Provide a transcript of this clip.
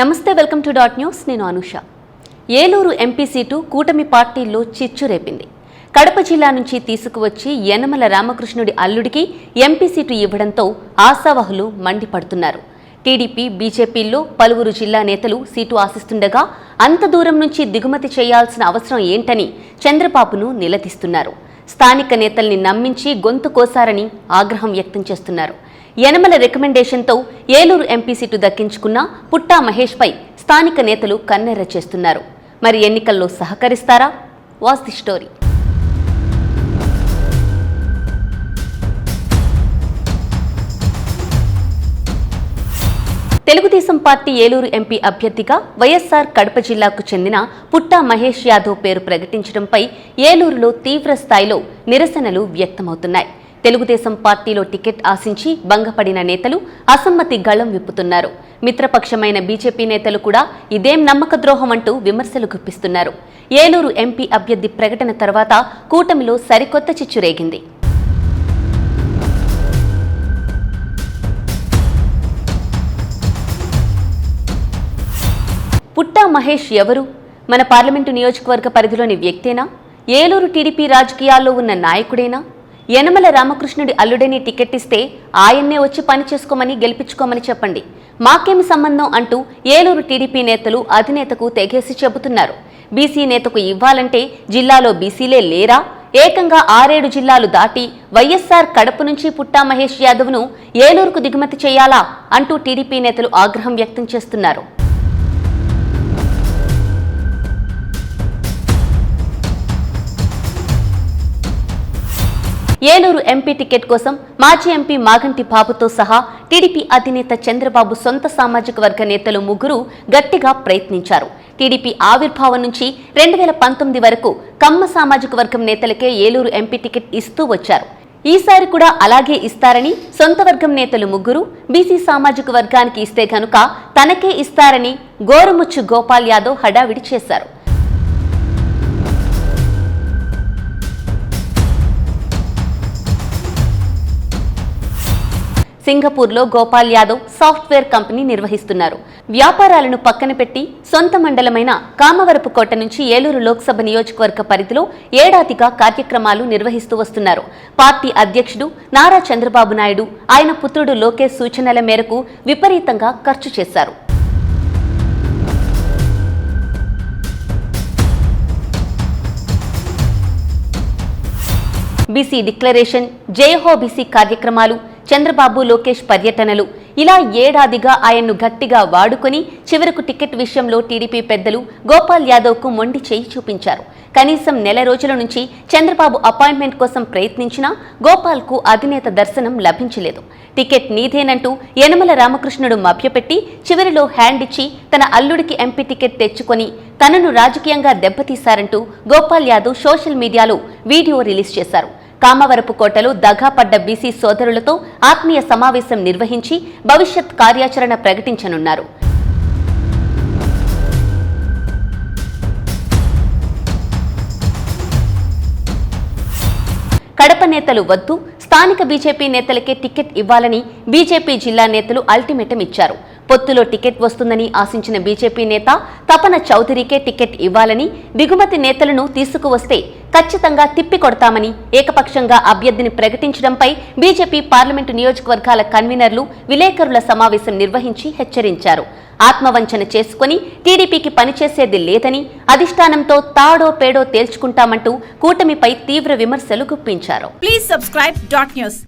నమస్తే, welcome to dot news. నేను Anusha. Eluru MP seat కూటమి పార్టీల్లో చిచ్చు రేపింది. కడప జిల్లా నుంచి తీసుకువచ్చి యనమల రామకృష్ణుడి అల్లుడికి ఎంపీ సీటు ఇవ్వడంతో ఆశావహులు మండిపడుతున్నారు. టీడీపీ, బీజేపీల్లో పలువురు జిల్లా నేతలు సీటు ఆశిస్తుండగా అంత దూరం నుంచి దిగుమతి చేయాల్సిన అవసరం ఏంటని చంద్రబాబును నిలదీస్తున్నారు. స్థానిక నేతల్ని నమ్మించి గొంతు కోసారని ఆగ్రహం వ్యక్తం చేస్తున్నారు. యనమల రికమెండేషన్తో ఏలూరు ఎంపీ సీటు దక్కించుకున్న పుట్టా మహేష్పై స్థానిక నేతలు కన్నెర్ర చేస్తున్నారు. మరి ఎన్నికల్లో సహకరిస్తారా? Watch the story. Telugu Desam party Eluru MP అభ్యర్థిగా వైఎస్ఆర్ కడప జిల్లాకు చెందిన పుట్టా మహేష్ యాదవ్ పేరు ప్రకటించడంపై ఏలూరులో తీవ్ర స్థాయిలో నిరసనలు వ్యక్తమవుతున్నాయి. తెలుగుదేశం పార్టీలో టికెట్ ఆశించి భంగపడిన నేతలు అసమ్మతి గళం విప్పుతున్నారు. మిత్రపక్షమైన బీజేపీ నేతలు కూడా ఇదేం నమ్మక ద్రోహం అంటూ విమర్శలు గుప్పిస్తున్నారు. ఏలూరు ఎంపీ అభ్యర్థి ప్రకటన తర్వాత కూటమిలో సరికొత్త చిచ్చు రేగింది. పుట్టా మహేష్ ఎవరు? మన పార్లమెంటు నియోజకవర్గ పరిధిలోని వ్యక్తేనా? ఏలూరు టీడీపీ రాజకీయాల్లో ఉన్న నాయకుడేనా? యనమల రామకృష్ణుడి అల్లుడని టికెట్ ఇస్తే ఆయన్నే వచ్చి పని చేసుకోమని గెలిపించుకోమని చెప్పండి, మాకేమి సంబంధం అంటూ ఏలూరు టీడీపీ నేతలు అధినేతకు తెగేసి చెబుతున్నారు. బీసీ నేతకు ఇవ్వాలంటే జిల్లాలో బీసీలే లేరా? ఏకంగా 6-7 జిల్లాలు దాటి వైఎస్ఆర్ కడప నుంచి పుట్టా మహేష్ యాదవ్ను ఏలూరుకు దిగుమతి చేయాలా అంటూ టీడీపీ నేతలు ఆగ్రహం వ్యక్తం చేస్తున్నారు. ఏలూరు ఎంపీ టికెట్ కోసం మాజీ ఎంపీ మాగంటి బాబుతో సహా టీడీపీ అధినేత చంద్రబాబు సొంత సామాజిక వర్గ నేతలు ముగ్గురు గట్టిగా ప్రయత్నించారు. టీడీపీ ఆవిర్భావం నుంచి 2019 వరకు కమ్మ సామాజిక వర్గం నేతలకే ఏలూరు ఎంపీ టికెట్ ఇస్తూ వచ్చారు. ఈసారి కూడా అలాగే ఇస్తారని సొంత వర్గం నేతలు ముగ్గురు బీసీ సామాజిక వర్గానికి ఇస్తే గనుక తనకే ఇస్తారని గోరుముచ్చు గోపాల్ యాదవ్ హడావిడి చేశారు. సింగపూర్లో గోపాల్ యాదవ్ సాఫ్ట్వేర్ కంపెనీ నిర్వహిస్తున్నారు. వ్యాపారాలను పక్కన పెట్టి సొంత మండలమైన కామవరపుకోట నుంచి ఏలూరు లోక్సభ నియోజకవర్గ పరిధిలో ఏడాదిగా కార్యక్రమాలు నిర్వహిస్తూ వస్తున్నారు. పార్టీ అధ్యక్షుడు నారా చంద్రబాబు నాయుడు, ఆయన పుత్రుడు లోకేష్ సూచనల మేరకు విపరీతంగా ఖర్చు చేశారు. బీసీ డిక్లరేషన్, జయహో బీసీ కార్యక్రమాలు, చంద్రబాబు లోకేష్ పర్యటనలు, ఇలా ఏడాదిగా ఆయన్ను గట్టిగా వాడుకొని చివరకు టికెట్ విషయంలో టీడీపీ పెద్దలు గోపాల్ యాదవ్కు మొండి చేయి చూపించారు. కనీసం నెల రోజుల నుంచి చంద్రబాబు అపాయింట్మెంట్ కోసం ప్రయత్నించినా గోపాల్కు అధినేత దర్శనం లభించలేదు. టికెట్ నీదేనంటూ యనమల రామకృష్ణుడు మభ్యపెట్టి చివరిలో హ్యాండ్ ఇచ్చి తన అల్లుడికి ఎంపీ టికెట్ తెచ్చుకొని తనను రాజకీయంగా దెబ్బతీశారంటూ గోపాల్ యాదవ్ సోషల్ మీడియాలో వీడియో రిలీజ్ చేశారు. కామవరపుకోటలో దగాపడ్డ బీసీ సోదరులతో ఆత్మీయ సమావేశం నిర్వహించి భవిష్యత్ కార్యాచరణ ప్రకటించనున్నారు. కడప నేతలు వద్దు, స్థానిక బీజేపీ నేతలకే టికెట్ ఇవ్వాలని బీజేపీ జిల్లా నేతలు అల్టిమేటం ఇచ్చారు. పొత్తులో టికెట్ వస్తుందని ఆశించిన బీజేపీ నేత తపన చౌదరికే టికెట్ ఇవ్వాలని, దిగుమతి నేతలను తీసుకువస్తే ఖచ్చితంగా తిప్పికొడతామని ఏకపక్షంగా అభ్యర్థిని ప్రకటించడంపై బీజేపీ పార్లమెంటు నియోజకవర్గాల కన్వీనర్లు విలేకరుల సమావేశం నిర్వహించి హెచ్చరించారు. ఆత్మవంచన చేసుకుని టీడీపీకి పనిచేసేది లేదని, అధిష్టానంతో తాడో పేడో తేల్చుకుంటామంటూ కూటమిపై తీవ్ర విమర్శలు గుప్పించారు. Please subscribe dot news.